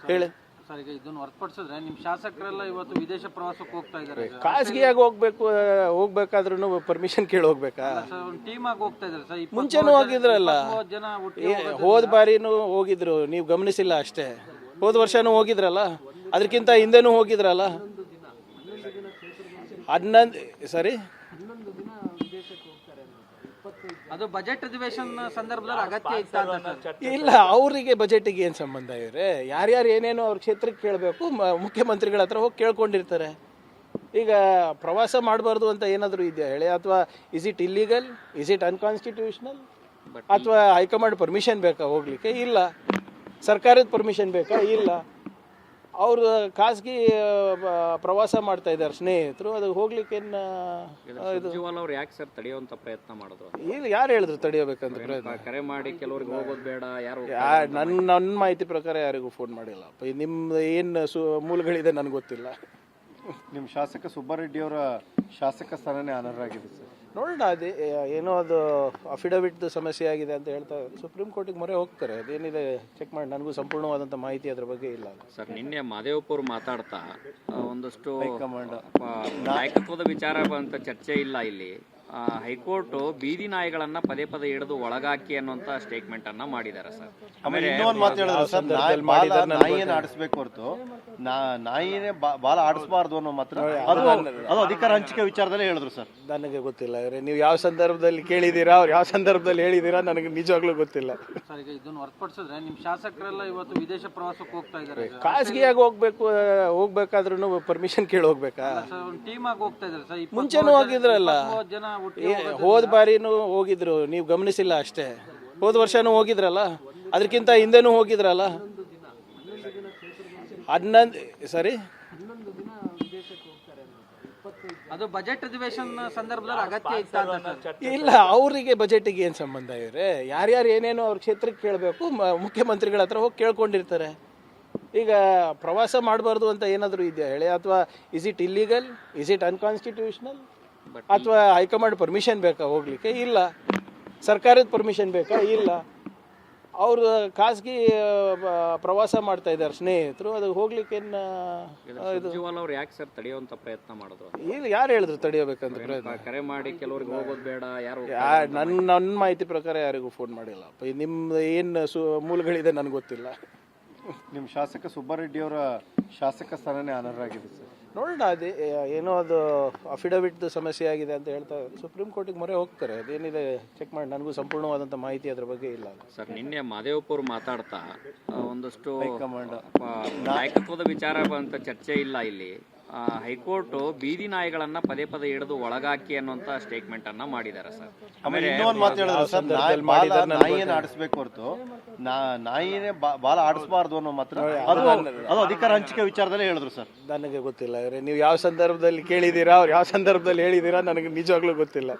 ಹೇಳಿ ಸರ್, ಈಗ ಇದನ್ನು ಹೊರತುಪಡಿಸಿದ್ರೆ ನಿಮ್ಮ ಶಾಸಕರೆಲ್ಲ ಇವತ್ತು ವಿದೇಶ ಪ್ರವಾಸಕ್ಕೆ ಹೋಗ್ತಾ ಇದ್ದಾರೆ. ಖಾಸಗಿಯಾಗಿ ಹೋಗ್ಬೇಕಾದ್ರೂ ಪರ್ಮಿಷನ್ ಕೇಳಿ ಹೋಗ್ಬೇಕಾ? ಒಂದು ಟೀಮ್ ಆಗಿ ಹೋಗ್ತಾ ಇದ್ದಾರೆ ಸರ್. ಮುಂಚೆನೂ ಹೋಗಿದ್ರಲ್ಲ, ಜನ ಒಟ್ಟಿಗೆ ಹೋದ ಬಾರಿನೂ ಹೋಗಿದ್ರು, ನೀವು ಗಮನಿಸಿಲ್ಲ ಅಷ್ಟೇ. ಹೋದ ವರ್ಷನೂ ಹೋಗಿದ್ರಲ್ಲ, ಅದಕ್ಕಿಂತ ಹಿಂದೆನೂ ಹೋಗಿದ್ರಲ್ಲ. 11 ಸರಿ, ಅದು ಬಜೆಟ್ ಅಧಿವೇಶನ ಸಂದರ್ಭದಲ್ಲಿ ಅಗತ್ಯ ಇತ್ತ ಅಂತ ಸರ್? ಇಲ್ಲ, ಅವರಿಗೆ ಬಜೆಟ್ಗೆ ಏನು ಸಂಬಂಧ ಇವ್ರೆ? ಯಾರ್ಯಾರು ಏನೇನೋ ಅವ್ರ ಕ್ಷೇತ್ರಕ್ಕೆ ಕೇಳಬೇಕು, ಮುಖ್ಯಮಂತ್ರಿಗಳ ಹತ್ರ ಹೋಗಿ ಕೇಳ್ಕೊಂಡಿರ್ತಾರೆ. ಈಗ ಪ್ರವಾಸ ಮಾಡಬಾರ್ದು ಅಂತ ಏನಾದರೂ ಇದೆಯಾ ಹೇಳಿ? ಅಥವಾ is it illegal, is it unconstitutional? ಅಥವಾ ಹೈಕಮಾಂಡ್ ಪರ್ಮಿಷನ್ ಬೇಕಾ ಹೋಗ್ಲಿಕ್ಕೆ? ಇಲ್ಲ. ಸರ್ಕಾರದ ಪರ್ಮಿಷನ್ ಬೇಕಾ? ಇಲ್ಲ. ಅವರು ಖಾಸಗಿ ಪ್ರವಾಸ ಮಾಡ್ತಾ ಇದ್ದಾರೆ ಸ್ನೇಹಿತರು, ಅದು ಹೋಗ್ಲಿಕ್ಕೆ ಅವ್ರು ಯಾಕೆ ಸರ್ ತಡೆಯುವಂತ ಪ್ರಯತ್ನ ಮಾಡಿದ್ರು? ಇಲ್ಲ, ಯಾರು ಹೇಳಿದ್ರು ತಡೆಯಬೇಕಂತ ಪ್ರಯತ್ನ? ಕರೆ ಮಾಡಿ ಕೆಲವರಿಗೆ ಹೋಗೋದು ಬೇಡ, ಯಾರು ನನ್ನ ಮಾಹಿತಿ ಪ್ರಕಾರ ಯಾರಿಗೂ ಫೋನ್ ಮಾಡಿಲ್ಲ. ನಿಮ್ದು ಏನು ಮೂಲಗಳಿದೆ ನನಗೆ ಗೊತ್ತಿಲ್ಲ. ನಿಮ್ಮ ಶಾಸಕ ಸುಬ್ಬಾರೆಡ್ಡಿ ಅವರ ಶಾಸಕ ಸ್ಥಾನನೇ ಅನರ್ಹರಾಗಿದೆ ಸರ್. ನೋಡೋಣ, ಅದೇ ಏನೋ ಅದು ಅಫಿಡವಿಟ್ ಸಮಸ್ಯೆ ಆಗಿದೆ ಅಂತ ಹೇಳ್ತಾ ಸುಪ್ರೀಂ ಕೋರ್ಟಿಗೆ ಮೊರೆ ಹೋಗ್ತಾರೆ. ಅದೇನಿದೆ ಚೆಕ್ ಮಾಡಿ, ನನಗೂ ಸಂಪೂರ್ಣವಾದಂಥ ಮಾಹಿತಿ ಅದ್ರ ಬಗ್ಗೆ ಇಲ್ಲ ಸರ್. ನಿನ್ನೆ ಮಾದೇವಪ್ಪ ಮಾತಾಡ್ತಾ ಒಂದಷ್ಟು ಹೈಕಮಾಂಡ್ ನಾಯಕತ್ವದ ವಿಚಾರ ಅಂತ ಚರ್ಚೆ ಇಲ್ಲ ಇಲ್ಲಿ. ಹೈಕೋರ್ಟ್ ಬೀದಿ ನಾಯಿಗಳನ್ನ ಪದೇ ಪದೇ ಹಿಡಿದು ಒಳಗಾಕಿ ಅನ್ನುವಂತ ಸ್ಟೇಟ್ಮೆಂಟ್ ಅನ್ನ ಮಾಡಿದ್ದಾರೆ ಸರ್. ಆಮೇಲೆ ಇನ್ನೊಂದು ಮಾತು ಹೇಳಿದ್ರು ಸರ್, ನಾಯಿಯನ್ನು ಆಡಿಸ್ಬೇಕು ಹೊರತು ನಾಯಿನೇ ಬಾಲ ಆಡಿಸಬಾರ್ದು ಅನ್ನೋ ಮಾತ್ರ ಅದು ಅಧಿಕಾರ ಹಂಚಿಕೆ ವಿಚಾರದಲ್ಲೇ ಹೇಳಿದ್ರು ಸರ್. ನನಗೆ ಗೊತ್ತಿಲ್ಲ ಇವರೇ, ನೀವು ಯಾವ ಸಂದರ್ಭದಲ್ಲಿ ಕೇಳಿದ್ದೀರಾ, ಅವ್ರು ಯಾವ ಸಂದರ್ಭದಲ್ಲಿ ಹೇಳಿದ್ದೀರಾ, ನನಗೆ ನಿಜವಾಗ್ಲೂ ಗೊತ್ತಿಲ್ಲ. ಸರ್, ಈಗ ಇದನ್ನು ಹೊರತುಪಡಿಸಿದ್ರೆ ನಿಮ್ಮ ಶಾಸಕರೆಲ್ಲ ಇವತ್ತು ವಿದೇಶ ಪ್ರವಾಸಕ್ಕೆ ಹೋಗ್ತಾ ಇದ್ದಾರೆ. ಖಾಸಗಿಯಾಗಿ ಹೋಗ್ಬೇಕಾದ್ರೂ ಪರ್ಮಿಷನ್ ಕೇಳಿ ಹೋಗ್ಬೇಕಾ? ಒಂದು ಟೀಮ್ ಆಗಿ ಹೋಗ್ತಾ ಇದ್ದಾರೆ ಸರ್. ಮುಂಚೆನೂ ಹೋಗಿದ್ರಲ್ಲ, ಜನ ಹೋದ ಬಾರಿನೂ ಹೋಗಿದ್ರು, ನೀವು ಗಮನಿಸಿಲ್ಲ ಅಷ್ಟೇ. ಹೋದ ವರ್ಷನೂ ಹೋಗಿದ್ರಲ್ಲ, ಅದಕ್ಕಿಂತ ಹಿಂದೆನೂ ಹೋಗಿದ್ರಲ್ಲ. 11 ಸರಿ, ಅದು ಬಜೆಟ್ ಅಧಿವೇಶನ ಸಂದರ್ಭದಲ್ಲಿ ಅಗತ್ಯ ಇತ್ತ ಅಂತ ಸರ್? ಇಲ್ಲ, ಅವರಿಗೆ ಬಜೆಟ್ಗೆ ಏನು ಸಂಬಂಧ ಇವ್ರೆ? ಯಾರ್ಯಾರು ಏನೇನೋ ಅವ್ರ ಕ್ಷೇತ್ರಕ್ಕೆ ಕೇಳಬೇಕು, ಮುಖ್ಯಮಂತ್ರಿಗಳ ಹತ್ರ ಹೋಗಿ ಕೇಳ್ಕೊಂಡಿರ್ತಾರೆ. ಈಗ ಪ್ರವಾಸ ಮಾಡಬಾರ್ದು ಅಂತ ಏನಾದರೂ ಇದೆಯಾ ಹೇಳಿ? ಅಥವಾ is it illegal, is it unconstitutional? ಅಥವಾ ಹೈಕಮಾಂಡ್ ಪರ್ಮಿಷನ್ ಬೇಕಾ ಹೋಗ್ಲಿಕ್ಕೆ? ಇಲ್ಲ. ಸರ್ಕಾರದ ಪರ್ಮಿಷನ್ ಬೇಕಾ? ಇಲ್ಲ. ಅವರು ಖಾಸಗಿ ಪ್ರವಾಸ ಮಾಡ್ತಾ ಇದ್ದಾರೆ ಸ್ನೇಹಿತರು, ಅದು ಹೋಗ್ಲಿಕ್ಕೆ ಅವ್ರು ಯಾಕೆ ಸರ್ ತಡೆಯುವಂತ ಪ್ರಯತ್ನ ಮಾಡಿದ್ರು? ಇಲ್ಲ, ಯಾರು ಹೇಳಿದ್ರು ತಡೆಯಬೇಕಂತ ಪ್ರಯತ್ನ? ಕರೆ ಮಾಡಿ ಕೆಲವರಿಗೆ ಹೋಗೋದು ಬೇಡ, ಯಾರು ನನ್ನ ಮಾಹಿತಿ ಪ್ರಕಾರ ಯಾರಿಗೂ ಫೋನ್ ಮಾಡಿಲ್ಲ. ನಿಮ್ದು ಏನು ಮೂಲಗಳಿದೆ ನನಗೆ ಗೊತ್ತಿಲ್ಲ. ನಿಮ್ಮ ಶಾಸಕ ಸುಬ್ಬಾರೆಡ್ಡಿ ಅವರ ಶಾಸಕ ಸ್ಥಾನನೇ ಅನರ್ಹರಾಗಿದೆ ಸರ್. ನೋಡೋಣ, ಅದೇ ಏನೋ ಅದು ಅಫಿಡವಿಟ್ ಸಮಸ್ಯೆ ಆಗಿದೆ ಅಂತ ಹೇಳ್ತಾ ಸುಪ್ರೀಂ ಕೋರ್ಟಿಗೆ ಮೊರೆ ಹೋಗ್ತಾರೆ. ಅದೇನಿದೆ ಚೆಕ್ ಮಾಡಿ, ನನಗೂ ಸಂಪೂರ್ಣವಾದಂಥ ಮಾಹಿತಿ ಅದ್ರ ಬಗ್ಗೆ ಇಲ್ಲ ಸರ್. ನಿನ್ನೆ ಮಾದೇವಪ್ಪ ಮಾತಾಡ್ತಾ ಒಂದಷ್ಟು ಹೈಕಮಾಂಡ್ ನಾಯಕತ್ವದ ವಿಚಾರ ಅಂತ ಚರ್ಚೆ ಇಲ್ಲ ಇಲ್ಲಿ. ಹೈಕೋರ್ಟ್ ಬೀದಿ ನಾಯಿಗಳನ್ನ ಪದೇ ಪದೇ ಹಿಡಿದು ಒಳಗಾಕಿ ಅನ್ನುವಂತ ಸ್ಟೇಟ್ಮೆಂಟ್ ಅನ್ನ ಮಾಡಿದ್ದಾರೆ ಸರ್. ಆಮೇಲೆ ಇನ್ನೊಂದು ಮಾತು ಹೇಳಿದ್ರು ಸರ್, ನಾಯಿಯನ್ನು ಆಡಿಸ್ಬೇಕು ಹೊರತು ನಾಯಿನೇ ಬಾಲ ಆಡಿಸಬಾರ್ದು ಅನ್ನೋ ಮಾತ್ರ ಅದು ಅಧಿಕಾರ ಹಂಚಿಕೆ ವಿಚಾರದಲ್ಲೇ ಹೇಳಿದ್ರು ಸರ್. ನನಗೆ ಗೊತ್ತಿಲ್ಲ ಇವರೇ, ನೀವು ಯಾವ ಸಂದರ್ಭದಲ್ಲಿ ಕೇಳಿದ್ದೀರಾ, ಅವ್ರು ಯಾವ ಸಂದರ್ಭದಲ್ಲಿ ಹೇಳಿದ್ದೀರಾ, ನನಗೆ ನಿಜವಾಗ್ಲೂ ಗೊತ್ತಿಲ್ಲ.